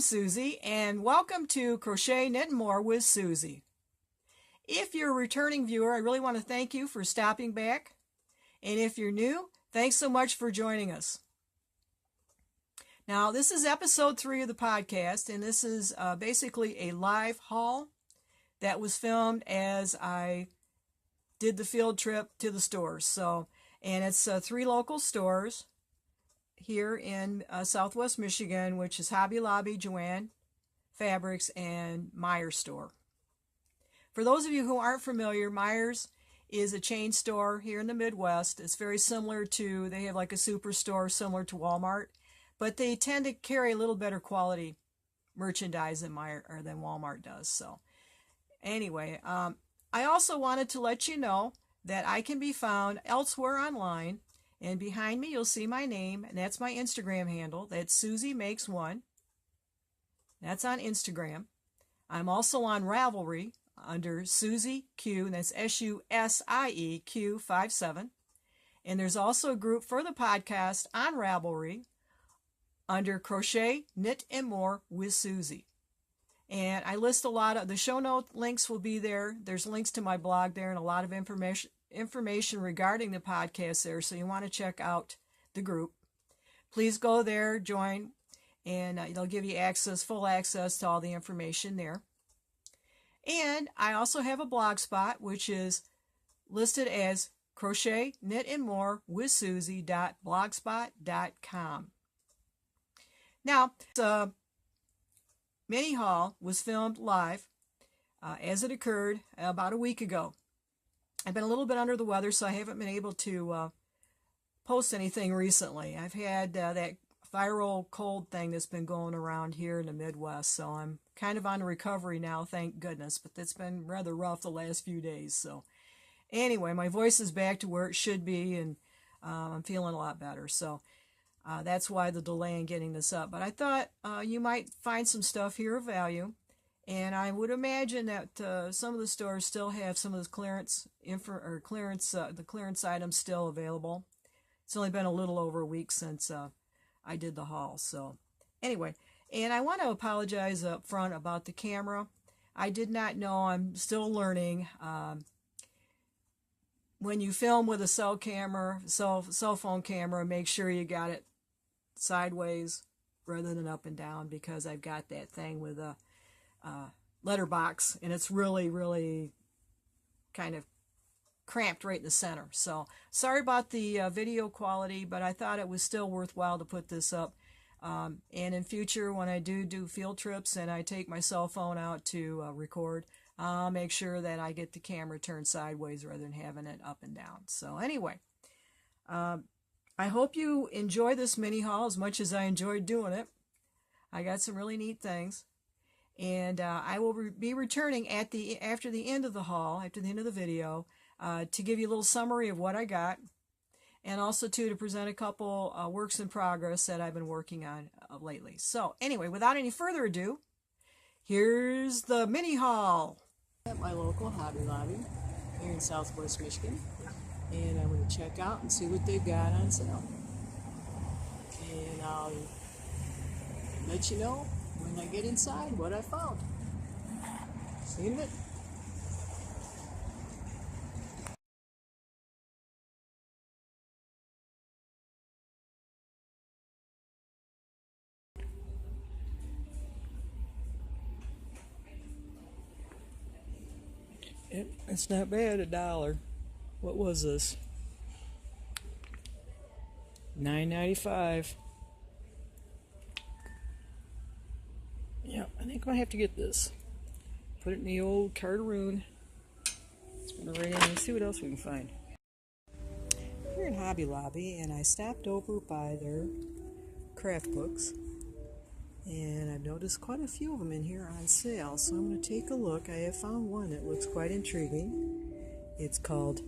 Susie, and welcome to Crochet Knit and More with Susie. If you're a returning viewer, I really want to thank you for stopping back. And if you're new, thanks so much for joining us. Now, this is episode 3 of the podcast, and this is basically a live haul that was filmed as I did the field trip to the stores. And it's 3 local stores here in Southwest Michigan, which is Hobby Lobby, JoAnn Fabrics, and Meijer store. For those of you who aren't familiar, Meijer's is a chain store here in the Midwest. It's very similar to, they have like a superstore similar to Walmart, but they tend to carry a little better quality merchandise than Walmart does. So anyway, I also wanted to let you know that I can be found elsewhere online. And behind me, you'll see my name, and that's my Instagram handle. That's Susie Makes One. That's on Instagram. I'm also on Ravelry under Susie Q, and that's SUSIEQ57. And there's also a group for the podcast on Ravelry under Crochet, Knit and More with Susie. And I list a lot of the show note links will be there. There's links to my blog there and a lot of information regarding the podcast there, so you want to check out the group. Please go there, join, and they'll give you full access to all the information there. And I also have a blog spot, which is listed as Crochet Knit and More with Susie.blogspot.com. Now, the mini haul was filmed live as it occurred about a week ago. I've been a little bit under the weather, so I haven't been able to post anything recently. I've had that viral cold thing that's been going around here in the Midwest, so I'm kind of on recovery now, thank goodness, but it's been rather rough the last few days. So anyway, my voice is back to where it should be, and I'm feeling a lot better. So that's why the delay in getting this up. But I thought you might find some stuff here of value. And I would imagine that some of the stores still have some of the clearance items still available. It's only been a little over a week since I did the haul. So anyway, and I want to apologize up front about the camera. I did not know. I'm still learning. When you film with a cell phone camera, make sure you got it sideways rather than up and down, because I've got that thing with a letterbox, and it's really kind of cramped right in the center. So sorry about the video quality, but I thought it was still worthwhile to put this up. And in future, when I do field trips and I take my cell phone out to record, I'll make sure that I get the camera turned sideways rather than having it up and down. So anyway, I hope you enjoy this mini haul as much as I enjoyed doing it. I got some really neat things. And I will be returning after the end of the haul, after the end of the video, to give you a little summary of what I got, and also to present a couple works in progress that I've been working on lately. So anyway, without any further ado, here's the mini haul at my local Hobby Lobby here in Southwest Michigan, and I'm going to check out and see what they've got on sale, and I'll let you know when I get inside what I found. See you in a minute. It's not bad, $1. What was this? $9.95. Yeah, I think I might have to get this. Put it in the old cartaroon. Spin it right in and see what else we can find. We're in Hobby Lobby, and I stopped over by their craft books, and I've noticed quite a few of them in here on sale, so I'm going to take a look. I have found one that looks quite intriguing. It's called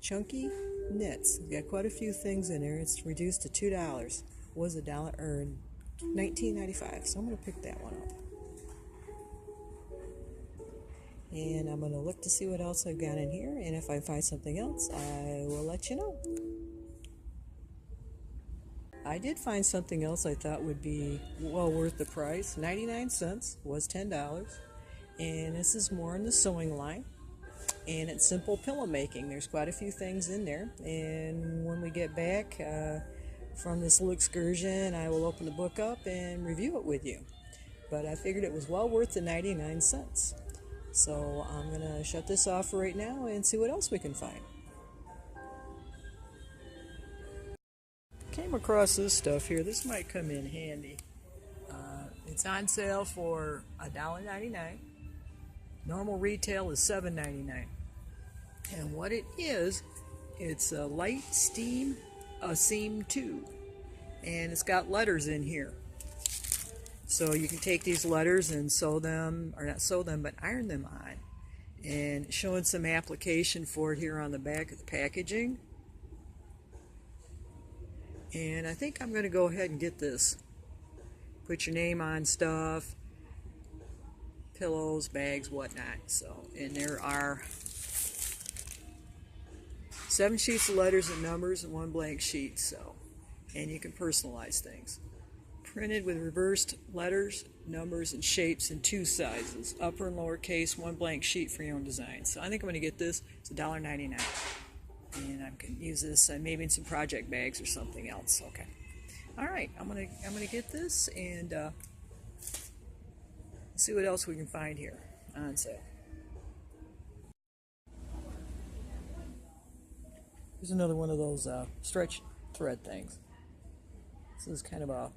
Chunky Knits. It's got quite a few things in there. It's reduced to $2. It was $1 or $19.95, so I'm going to pick that one up. And I'm going to look to see what else I've got in here, and if I find something else, I will let you know. I did find something else I thought would be well worth the price. 99 cents was $10. And this is more in the sewing line. And it's simple pillow making. There's quite a few things in there. And when we get back from this little excursion, I will open the book up and review it with you. But I figured it was well worth the 99 cents. So I'm going to shut this off for right now and see what else we can find. Came across this stuff here. This might come in handy. It's on sale for $1.99. Normal retail is $7.99. And what it is, it's a light steam seam tube. And it's got letters in here. So you can take these letters and sew them, or not sew them, but iron them on. And showing some application for it here on the back of the packaging. And I think I'm going to go ahead and get this. Put your name on stuff, pillows, bags, whatnot. So, and there are 7 sheets of letters and numbers and 1 blank sheet. So, and you can personalize things. Printed with reversed letters, numbers, and shapes in 2 sizes, upper and lower case, 1 blank sheet for your own design. So I think I'm going to get this. It's $1.99. And I can use this maybe in some project bags or something else. Okay. All right. I'm gonna get this and see what else we can find here on sale. Here's another one of those stretch thread things. This is kind of a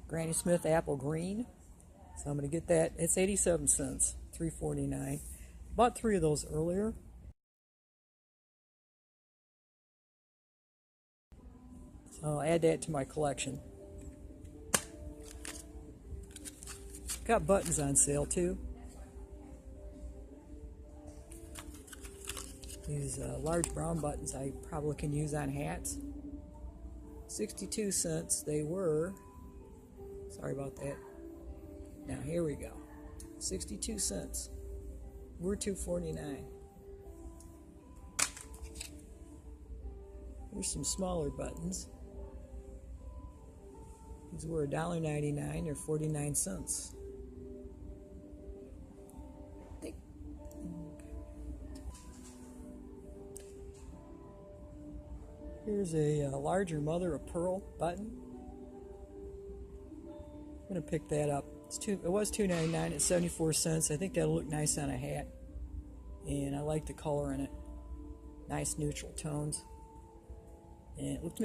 Granny Smith apple green. So I'm gonna get that. It's 87 cents, $3.49. Bought 3 of those earlier. So I'll add that to my collection. Got buttons on sale too. These large brown buttons I probably can use on hats. 62 cents they were. Sorry about that. Now here we go. 62 cents. We're $2.49. Here's some smaller buttons. These were $1.99 or 49 cents. Here's a larger mother of pearl button. I'm going to pick that up. It was $2.99 at 74 cents. I think that'll look nice on a hat. And I like the color in it. Nice neutral tones. And it looks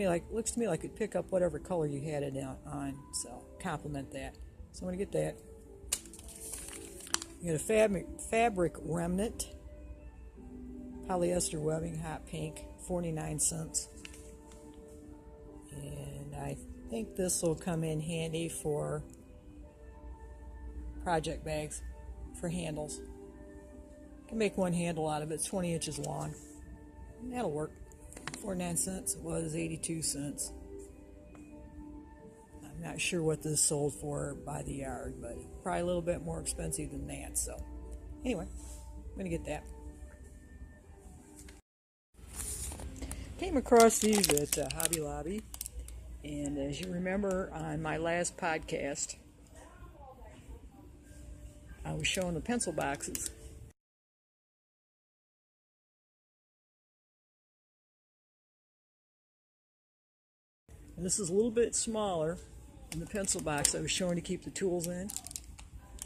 to me like it'd pick up whatever color you had it on, so complement that. So I'm going to get that. You got a fabric remnant, polyester webbing, hot pink, 49 cents. And I think this will come in handy for project bags, for handles. You can make one handle out of it. It's 20 inches long. And that'll work. 49 cents. It was 82 cents. I'm not sure what this sold for by the yard, but probably a little bit more expensive than that. So anyway, I'm going to get that. Came across these at Hobby Lobby, and as you remember on my last podcast, I was showing the pencil boxes. And this is a little bit smaller than the pencil box I was showing to keep the tools in.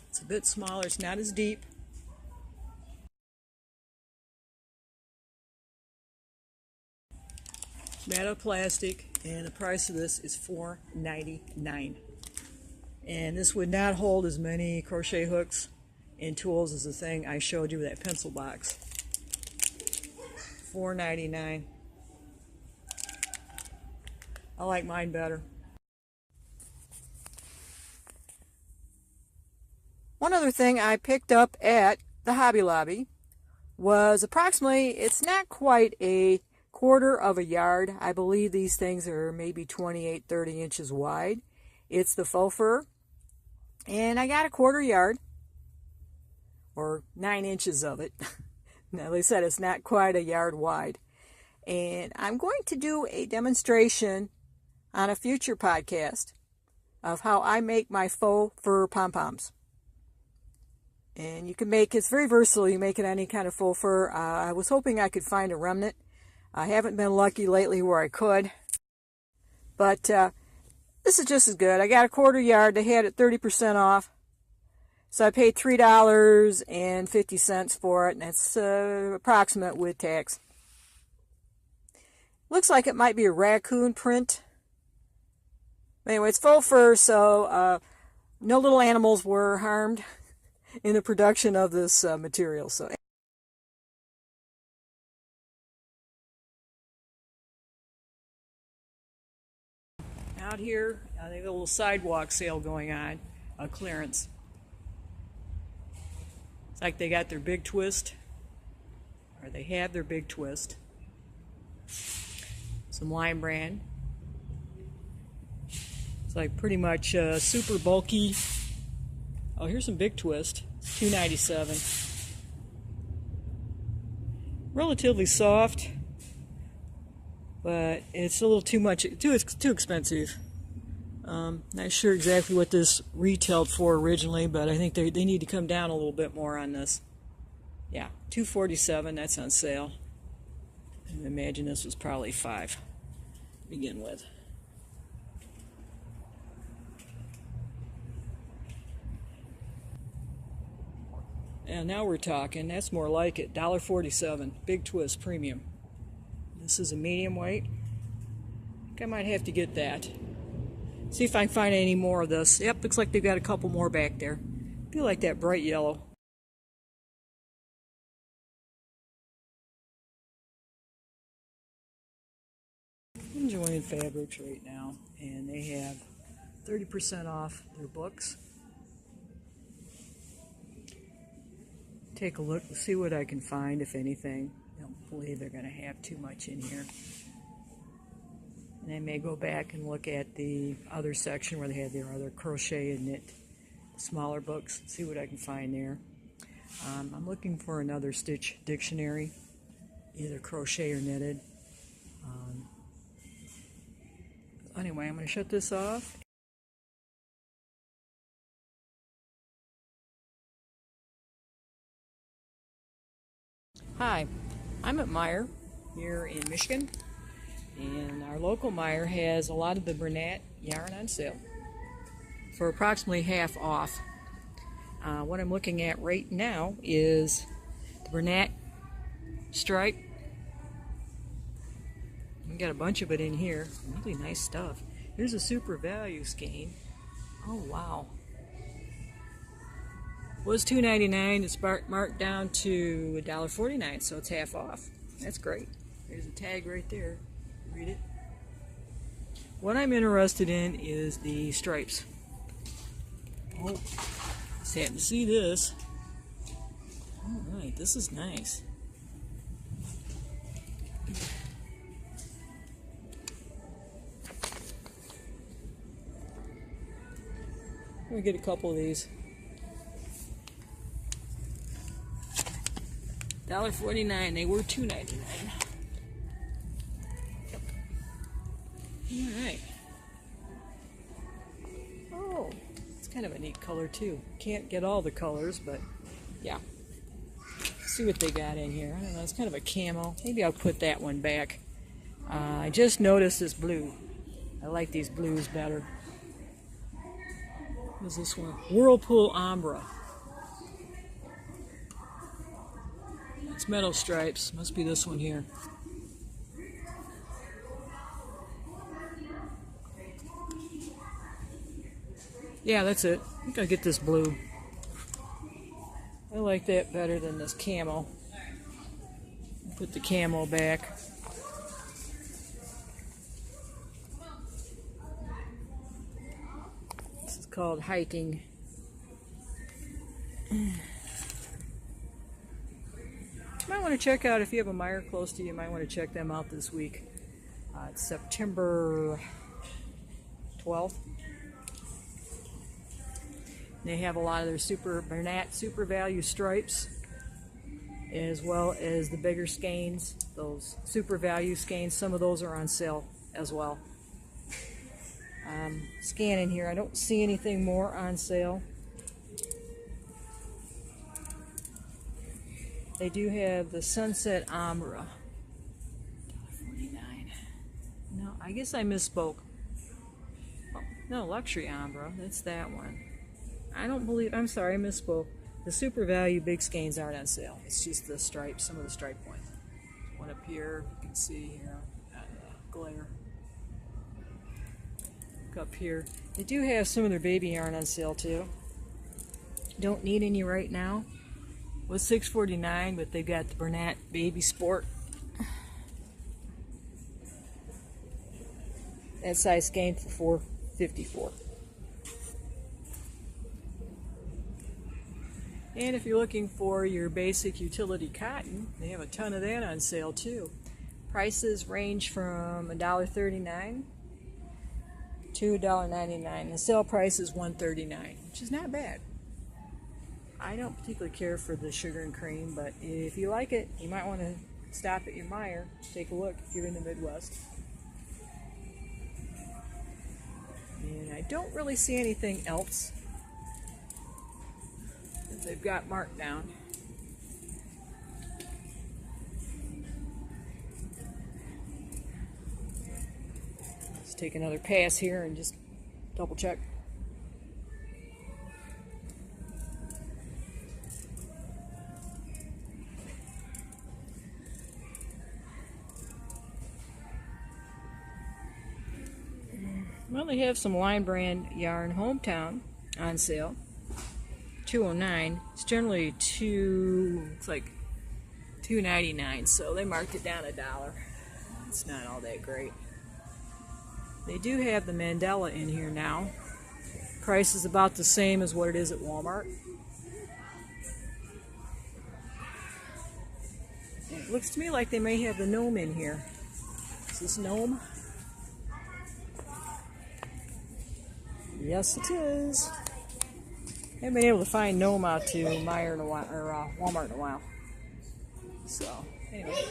It's a bit smaller, it's not as deep. It's made out of plastic, and the price of this is $4.99. And this would not hold as many crochet hooks and tools as the thing I showed you with that pencil box. $4.99. I like mine better. One other thing I picked up at the Hobby Lobby was approximately, it's not quite a quarter of a yard. I believe these things are maybe 28-30 inches wide. It's the faux fur. And I got a quarter yard, or 9 inches of it. Now, they said it's not quite a yard wide. And I'm going to do a demonstration on a future podcast of how I make my faux fur pom-poms. And you can make, it's very versatile, you make it any kind of faux fur. I was hoping I could find a remnant. I haven't been lucky lately where I could. But this is just as good. I got a quarter yard, they had it 30% off. So I paid $3.50 for it, and it's approximate with tax. Looks like it might be a raccoon print. Anyway, it's faux fur, so no little animals were harmed in the production of this material. So out here, they have a little sidewalk sale going on, a clearance. It's like they got their big twist, or they have their big twist. Some lime brand. It's like pretty much super bulky. Oh, here's some big twist. It's $2.97. Relatively soft, but it's a little too much. Too expensive. Not sure exactly what this retailed for originally, but I think they need to come down a little bit more on this. Yeah, $2.47. That's on sale. I imagine this was probably $5 to begin with. And now we're talking. That's more like it. $1.47. Big twist premium. This is a medium weight. I think I might have to get that. See if I can find any more of this. Yep, looks like they've got a couple more back there. I feel like that bright yellow. I'm JoAnn Fabrics right now, and they have 30% off their books. Take a look and see what I can find, if anything. I don't believe they're going to have too much in here. And I may go back and look at the other section where they had their other crochet and knit smaller books, see what I can find there. I'm looking for another stitch dictionary, either crochet or knitted. Anyway, I'm going to shut this off. Hi, I'm at Meijer here in Michigan, and our local Meijer has a lot of the Bernat yarn on sale for approximately half off. What I'm looking at right now is the Bernat stripe. We got a bunch of it in here. Really nice stuff. Here's a super value skein. Oh wow. Was $2.99. It's marked down to $1.49, so it's half off. That's great. There's a tag right there. Read it. What I'm interested in is the stripes. Oh, sad to see this. All right, this is nice. I'm gonna get a couple of these. $1.49. They were $2.99. Yep. All right. Oh, it's kind of a neat color too. Can't get all the colors, but yeah. Let's see what they got in here. I don't know. It's kind of a camo. Maybe I'll put that one back. I just noticed this blue. I like these blues better. What is this one? Whirlpool Ombre. It's metal stripes. Must be this one here. Yeah, that's it. I think I'll get this blue. I like that better than this camo. Put the camo back. This is called hiking. You might want to check out, if you have a Meijer close to you, you might want to check them out this week. It's September 12th. They have a lot of their Bernat super value stripes, as well as the bigger skeins, those super value skeins. Some of those are on sale as well. Scanning here. I don't see anything more on sale. They do have the Sunset Ombre. $1.49. No, I guess I misspoke. Oh, no, Luxury Ombre. That's that one. I'm sorry, I misspoke. The Super Value Big Skeins aren't on sale. It's just the stripes, some of the stripe ones. One up here, you can see here, glare. Look up here. They do have some of their baby yarn on sale too. Don't need any right now. Was $6.49, but they got the Bernat Baby Sport. That size skein for $4.54. And if you're looking for your basic utility cotton, they have a ton of that on sale too. Prices range from $1.39 to $1.99. The sale price is $1.39, which is not bad. I don't particularly care for the sugar and cream, but if you like it, you might want to stop at your Meijer, take a look if you're in the Midwest. And I don't really see anything else that they've got marked down. Let's take another pass here and just double check. Well, they have some line brand yarn Hometown on sale. $2.09. It's generally looks like $2.99, so they marked it down $1. It's not all that great. They do have the Mandela in here now. Price is about the same as what it is at Walmart. And it looks to me like they may have the gnome in here. Is this gnome? Yes, it is. I haven't been able to find gnome out to Meijer in a while, or Walmart in a while. So, anyway.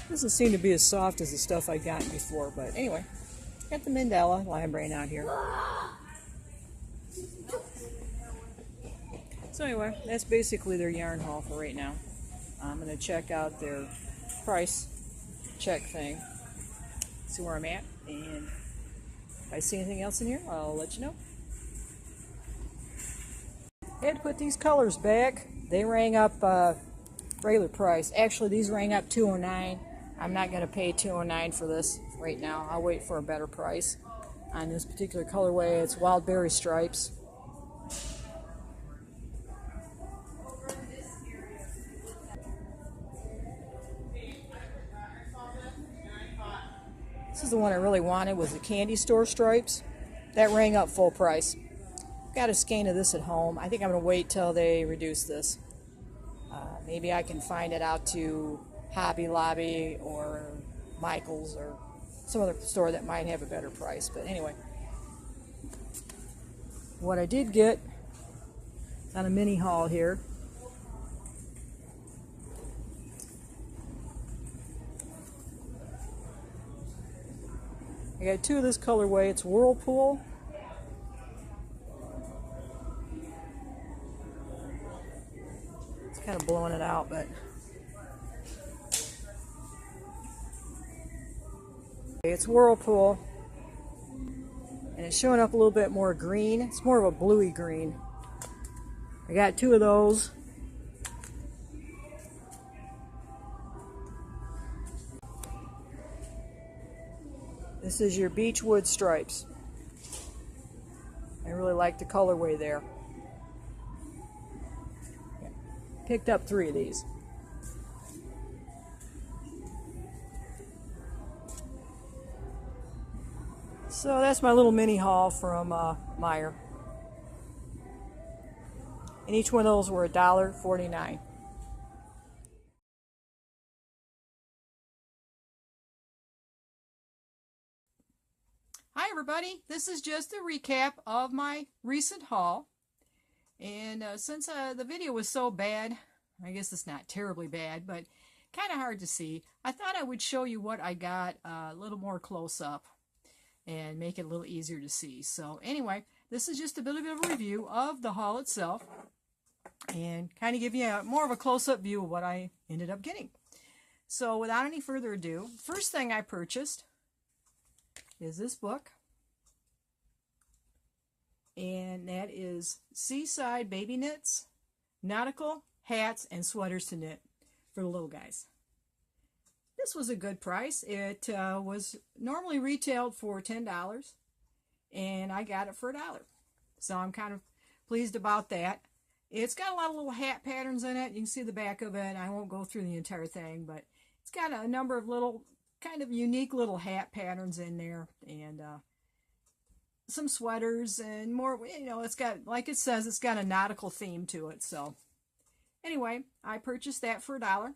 Doesn't seem to be as soft as the stuff I've gotten before, but anyway. Got the Mandela line brand out here. So anyway, that's basically their yarn haul for right now. I'm going to check out their price check thing. See where I'm at, and if I see anything else in here, I'll let you know. I had to put these colors back. They rang up regular price. Actually, these rang up $2.09. I'm not going to pay $2.09 for this right now. I'll wait for a better price on this particular colorway. It's Wild Berry Stripes. This is the one I really wanted, was the Candy Store Stripes. That rang up full price. Got a skein of this at home. I think I'm going to wait till they reduce this. Maybe I can find it out to Hobby Lobby or Michael's or some other store that might have a better price. But anyway, what I did get on a mini haul here. I got two of this colorway. It's Whirlpool. It's kind of blowing it out, but it's Whirlpool, and it's showing up a little bit more green. It's more of a bluey green. I got two of those. This is your Beechwood Stripes. I really like the colorway there. Picked up 3 of these. So that's my little mini haul from Meijer. And each one of those were $1.49. Hi everybody, this is just a recap of my recent haul. And since the video was so bad, I guess it's not terribly bad, but kind of hard to see. I thought I would show you what I got a little more close up and make it a little easier to see. So anyway, this is just a bit of a review of the haul itself and kind of give you more of a close-up view of what I ended up getting. So without any further ado, first thing I purchased is this book, and that is Seaside Baby Knits, Nautical Hats and Sweaters to Knit for the little guys. This was a good price. It was normally retailed for $10, and I got it for $1. So I'm kind of pleased about that. It's got a lot of little hat patterns in it. You can see the back of it. I won't go through the entire thing, but it's got a number of little kind of unique little hat patterns in there, and some sweaters and more. You know, it's got, like it says, it's got a nautical theme to it. So anyway, I purchased that for $1,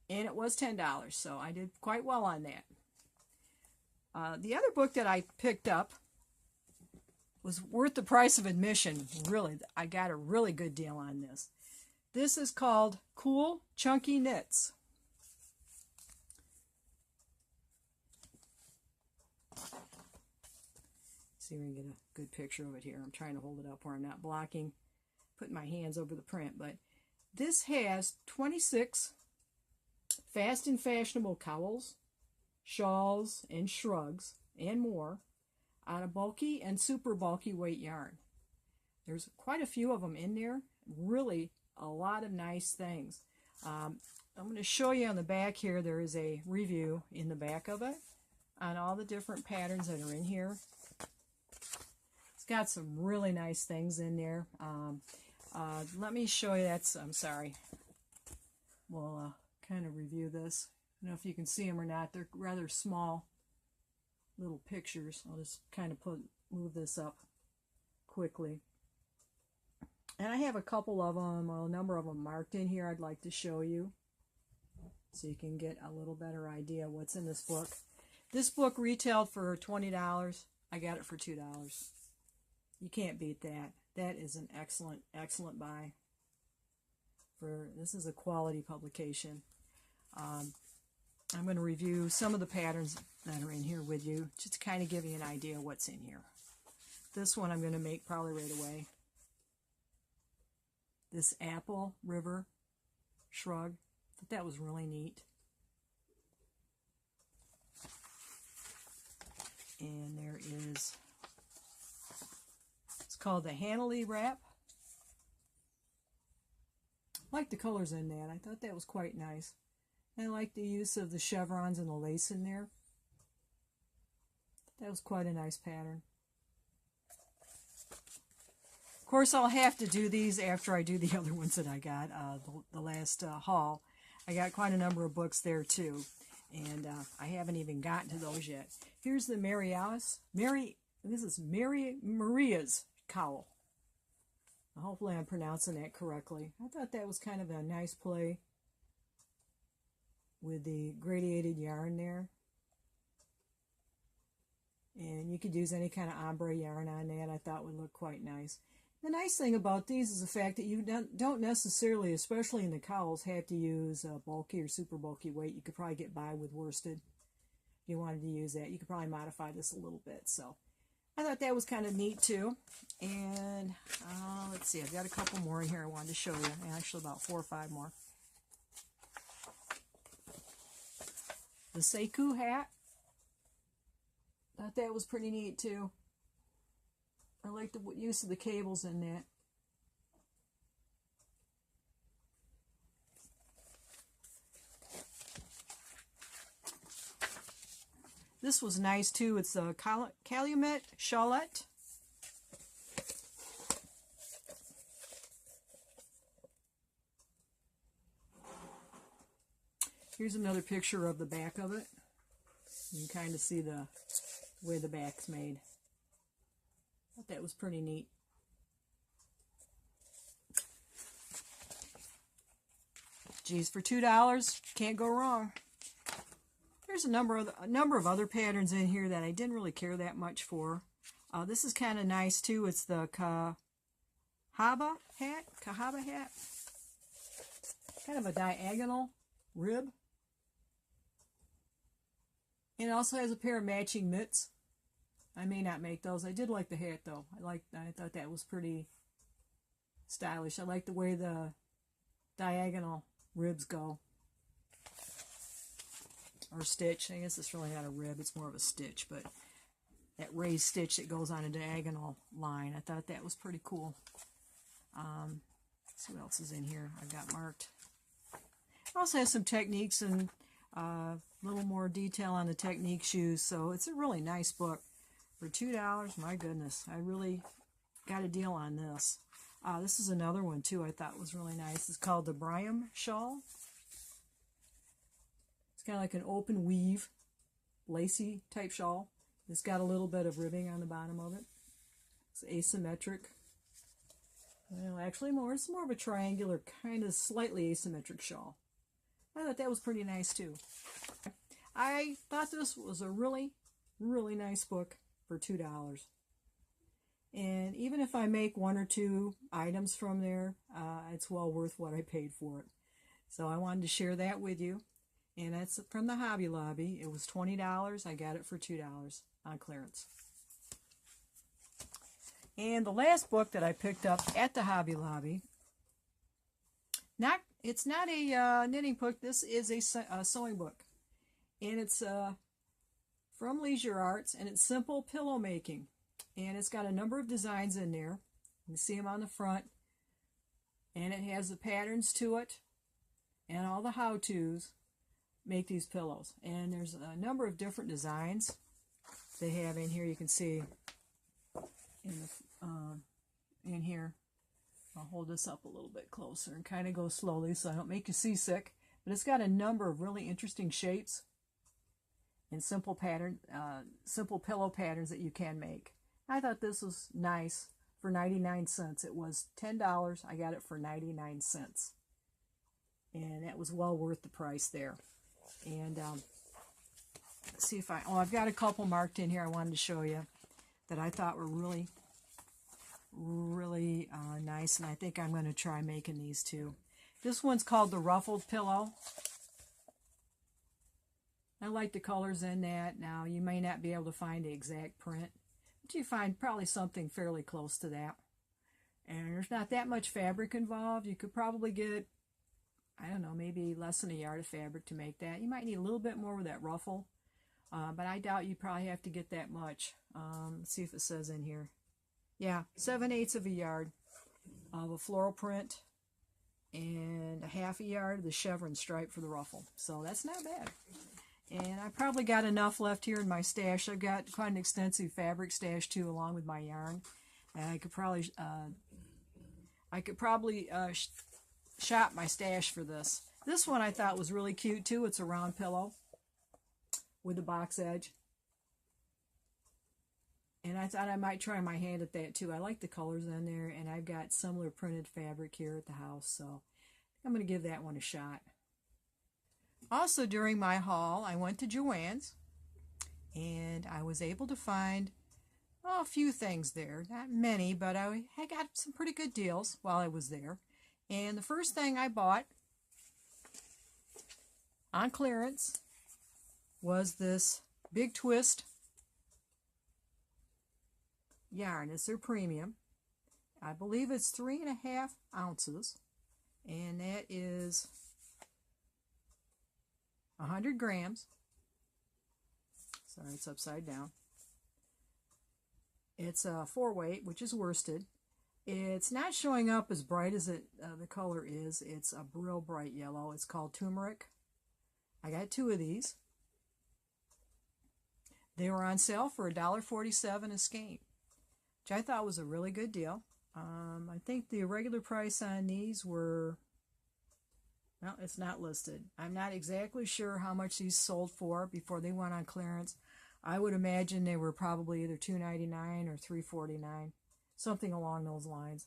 and it was $10, so I did quite well on that. The other book that I picked up was worth the price of admission. Really, I got a really good deal on this. This is called Cool Chunky Knits. See if we can get a good picture of it here. I'm trying to hold it up where I'm not blocking, putting my hands over the print. But this has 26 fast and fashionable cowls, shawls, and shrugs, and more on a bulky and super bulky weight yarn. There's quite a few of them in there. Really a lot of nice things. I'm going to show you on the back here. There is a review in the back of it on all the different patterns that are in here. It's got some really nice things in there. Let me show you. I'm sorry. We'll kind of review this. I don't know if you can see them or not. They're rather small little pictures. I'll just kind of move this up quickly. And I have a couple of them, a number of them marked in here I'd like to show you so you can get a little better idea what's in this book. This book retailed for $20. I got it for $2. You can't beat that. That is an excellent, excellent buy. This is a quality publication. I'm going to review some of the patterns that are in here with you, just to kind of give you an idea of what's in here. This one I'm going to make probably right away. This Apple River Shrug. I thought that was really neat. And there is, it's called the Hanley Wrap. I like the colors in that. I thought that was quite nice. I like the use of the chevrons and the lace in there. That was quite a nice pattern. Of course, I'll have to do these after I do the other ones that I got, the last haul. I got quite a number of books there too, and I haven't even gotten to those yet. Here's the this is Mary Maria's cowl. Hopefully I'm pronouncing that correctly. I thought that was kind of a nice play with the gradiated yarn there. And you could use any kind of ombre yarn on that. I thought would look quite nice. The nice thing about these is the fact that you don't necessarily, especially in the cowls, have to use bulky or super bulky weight. You could probably get by with worsted. If you wanted to use that, you could probably modify this a little bit. So I thought that was kind of neat too. And let's see, I've got a couple more in here I wanted to show you. Actually about 4 or 5 more. The Sekou hat. Thought that was pretty neat too. I like the use of the cables in that. This was nice too. It's a Calumet Shawlette. Here's another picture of the back of it. You can kind of see the way the back's made. I thought that was pretty neat. Geez, for $2, can't go wrong. There's a number of other patterns in here that I didn't really care that much for. This is kind of nice too. It's the Cahaba hat. kind of a diagonal rib. And it also has a pair of matching mitts. I may not make those. I did like the hat though. I thought that was pretty stylish. I like the way the diagonal ribs go. Or stitch. I guess it's really not a rib, it's more of a stitch, but that raised stitch that goes on a diagonal line. I thought that was pretty cool. Let's see what else is in here I've got marked. I also have some techniques and a little more detail on the technique shoes, so it's a really nice book. For $2, my goodness, I really got a deal on this. This is another one too I thought was really nice. It's called the Bryam shawl. It's kind of like an open weave, lacy type shawl. It's got a little bit of ribbing on the bottom of it. It's asymmetric. Well, actually it's more of a triangular, kind of slightly asymmetric shawl. I thought that was pretty nice too. I thought this was a really, really nice book for $2. And even if I make 1 or 2 items from there, it's well worth what I paid for it. So I wanted to share that with you. And that's from the Hobby Lobby. It was $20. I got it for $2 on clearance. And the last book that I picked up at the Hobby Lobby, it's not a knitting book. This is a sewing book. And it's from Leisure Arts, and it's simple pillow making. And it's got a number of designs in there. You can see them on the front. And it has the patterns to it and all the how-tos make these pillows. And there's a number of different designs they have in here. You can see in here. I'll hold this up a little bit closer and kind of go slowly so I don't make you seasick. But it's got a number of really interesting shapes and simple pillow patterns that you can make. I thought this was nice for 99 cents. It was $10. I got it for 99 cents. And that was well worth the price there. And let's see if I've got a couple marked in here I wanted to show you that I thought were really, really nice. And I think I'm going to try making these too. This one's called the Ruffled Pillow. I like the colors in that. Now, you may not be able to find the exact print, but you find probably something fairly close to that. And there's not that much fabric involved. You could probably get, I don't know, maybe less than a yard of fabric to make that. You might need a little bit more with that ruffle, but I doubt you probably have to get that much. Let's see if it says in here. Yeah, 7/8 of a yard of a floral print and a half a yard of the chevron stripe for the ruffle. So that's not bad. And I probably got enough left here in my stash. I've got quite an extensive fabric stash too, along with my yarn. And I could probably shop my stash for this. This one I thought was really cute too. It's a round pillow with a box edge. And I thought I might try my hand at that too. I like the colors in there, and I've got similar printed fabric here at the house, so I'm going to give that one a shot. Also, during my haul, I went to JoAnn's, and I was able to find a few things there. Not many, but I got some pretty good deals while I was there. And the first thing I bought on clearance was this Big Twist yarn. It's their premium. I believe it's 3.5 ounces, and that is 100 grams. Sorry, it's upside down. It's a 4-weight, which is worsted. It's not showing up as bright as the color is. It's a real bright yellow. It's called turmeric. I got 2 of these. They were on sale for $1.47 a skein, which I thought was a really good deal. I think the regular price on these were, well, it's not listed. I'm not exactly sure how much these sold for before they went on clearance. I would imagine they were probably either $2.99 or $3.49, something along those lines.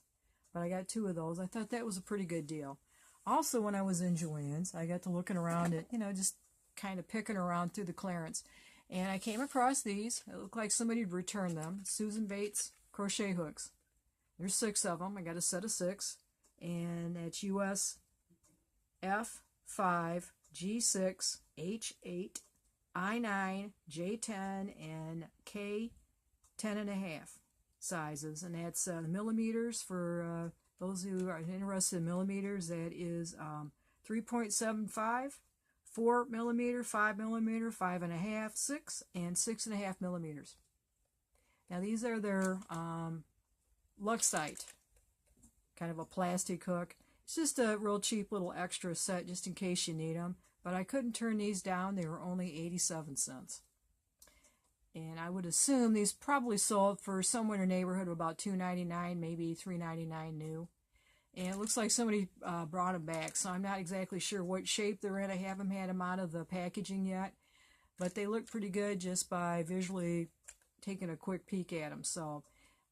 But I got 2 of those. I thought that was a pretty good deal. Also, when I was in JoAnn's, I got to looking around at, just kind of picking around through the clearance. And I came across these. It looked like somebody had returned them. Susan Bates crochet hooks. There's 6 of them. I got a set of 6. And that's US F5, G6, H8, I9, J10, and K10.5 sizes. And that's millimeters for those who are interested in millimeters. That is 3.75, 4 millimeter, 5 millimeter, 5.5, 6, and 6.5 millimeters. Now these are their Luxite, kind of a plastic hook. It's just a real cheap little extra set just in case you need them. But I couldn't turn these down. They were only 87 cents. And I would assume these probably sold for somewhere in the neighborhood of about $2.99, maybe $3.99 new. And it looks like somebody brought them back, so I'm not exactly sure what shape they're in. I haven't had them out of the packaging yet, but they look pretty good just by visually taking a quick peek at them. So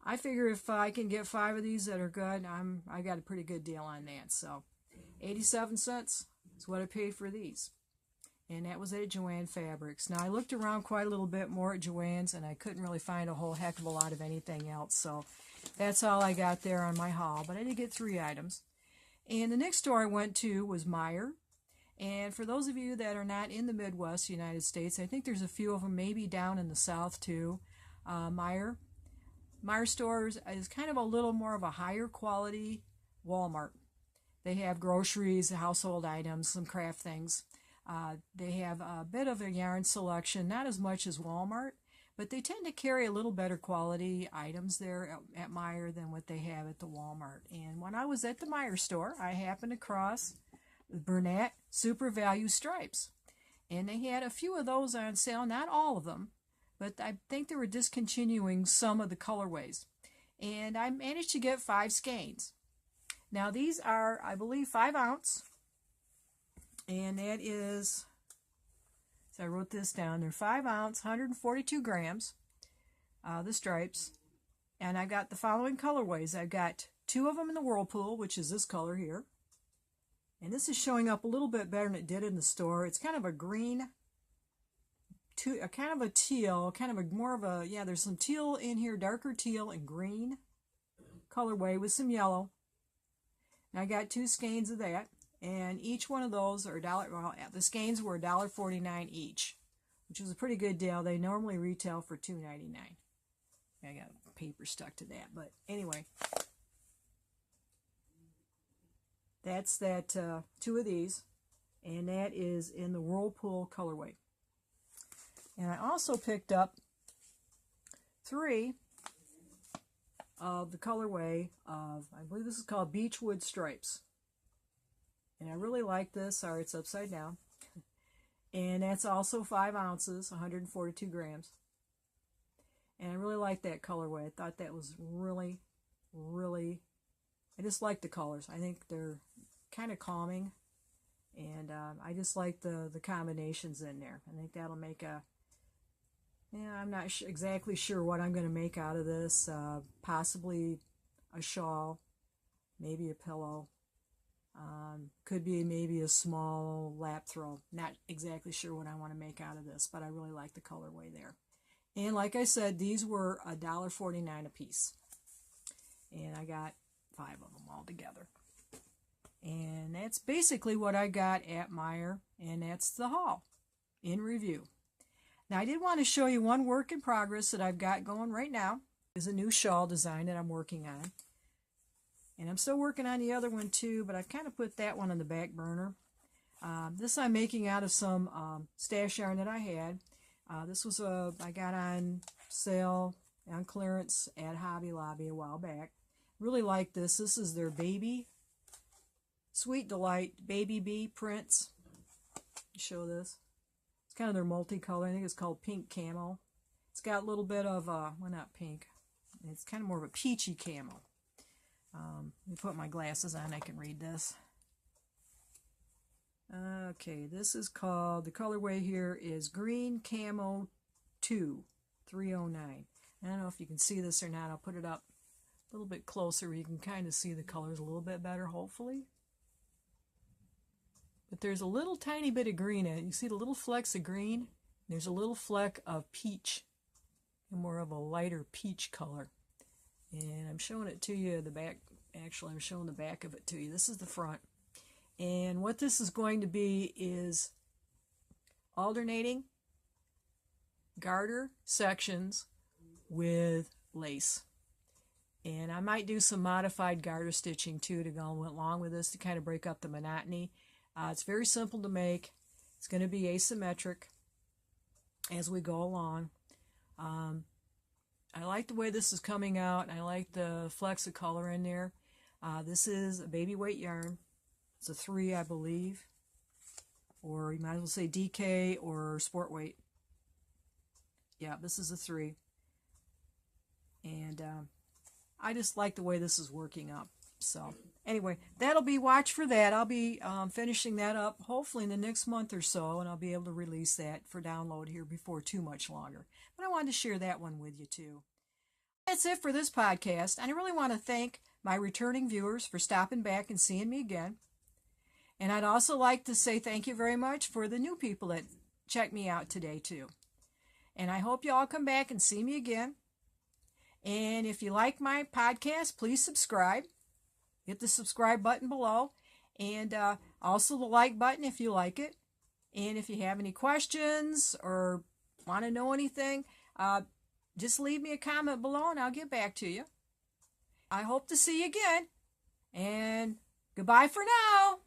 I figure if I can get 5 of these that are good, I got a pretty good deal on that. So 87 cents is what I paid for these. And that was at JoAnn Fabrics. Now I looked around quite a little bit more at JoAnn's, and I couldn't really find a whole heck of a lot of anything else. So that's all I got there on my haul, but I did get 3 items. And the next store I went to was Meijer. And for those of you that are not in the Midwest United States, I think there's a few of them maybe down in the South too. Meijer stores is kind of a little more of a higher quality Walmart. They have groceries, household items, some craft things. They have a bit of a yarn selection, not as much as Walmart, but they tend to carry a little better quality items there at Meijer than what they have at the Walmart. And when I was at the Meijer store, I happened across the Bernat Super Value Stripes. And they had a few of those on sale, not all of them, but I think they were discontinuing some of the colorways. And I managed to get 5 skeins. Now these are, I believe, 5 ounce. And that is, so I wrote this down, they're 5 ounce, 142 grams, the stripes. And I got the following colorways. I've got 2 of them in the Whirlpool, which is this color here. And this is showing up a little bit better than it did in the store. It's kind of a green, kind of a teal, kind of a more of a, yeah, there's some teal in here, darker teal and green colorway with some yellow. And I got 2 skeins of that. And each one of those are $1. Well, the skeins were $1.49 each, which is a pretty good deal. They normally retail for $2.99. I got paper stuck to that, but anyway, that's that 2 of these, and that is in the Whirlpool colorway. And I also picked up 3 of the colorway of, I believe this is called Beechwood Stripes. And I really like this. Sorry, it's upside down. And that's also 5 ounces, 142 grams. And I really like that colorway. I thought that was really, I just like the colors. I think they're kind of calming. And I just like the combinations in there. I think that'll make a, yeah, I'm not exactly sure what I'm going to make out of this. Possibly a shawl, maybe a pillow. Could be maybe a small lap throw. Not exactly sure what I want to make out of this, but I really like the colorway there. And like I said, these were $1.49 a piece. And I got 5 of them all together. And that's basically what I got at Meijer, and that's the haul in review. Now I did want to show you one work in progress that I've got going right now. Is a new shawl design that I'm working on. And I'm still working on the other one too, but I've kind of put that one on the back burner. This I'm making out of some stash yarn that I had. This was I got on sale, on clearance at Hobby Lobby a while back. Really like this. This is their Baby Sweet Delight Baby Bee prints. Show this. It's kind of their multicolor. I think it's called Pink Camo. It's got a little bit of, well, not pink. It's kind of more of a peachy camo. Let me put my glasses on, I can read this. Okay, this is called, the colorway here is Green Camo 2, 309. I don't know if you can see this or not. I'll put it up a little bit closer where you can kind of see the colors a little bit better, hopefully. But there's a little tiny bit of green in it. You see the little flecks of green? There's a little fleck of peach, and more of a lighter peach color. And I'm showing it to you, the back, actually I'm showing the back of it to you. This is the front. And what this is going to be is alternating garter sections with lace. And I might do some modified garter stitching too to go along with this to kind of break up the monotony. It's very simple to make. It's going to be asymmetric as we go along. I like the way this is coming out. I like the flecks of color in there. This is a baby weight yarn. It's a 3, I believe. Or you might as well say DK or sport weight. Yeah, this is a 3. And I just like the way this is working up. So anyway, that'll be, watch for that. I'll be finishing that up hopefully in the next month or so, and I'll be able to release that for download here before too much longer. But I wanted to share that one with you too. That's it for this podcast. And I really want to thank my returning viewers for stopping back and seeing me again. And I'd also like to say thank you very much for the new people that checked me out today too. And I hope you all come back and see me again. And if you like my podcast, please subscribe. Hit the subscribe button below. And also the like button if you like it. And if you have any questions or want to know anything, just leave me a comment below and I'll get back to you. I hope to see you again. And goodbye for now.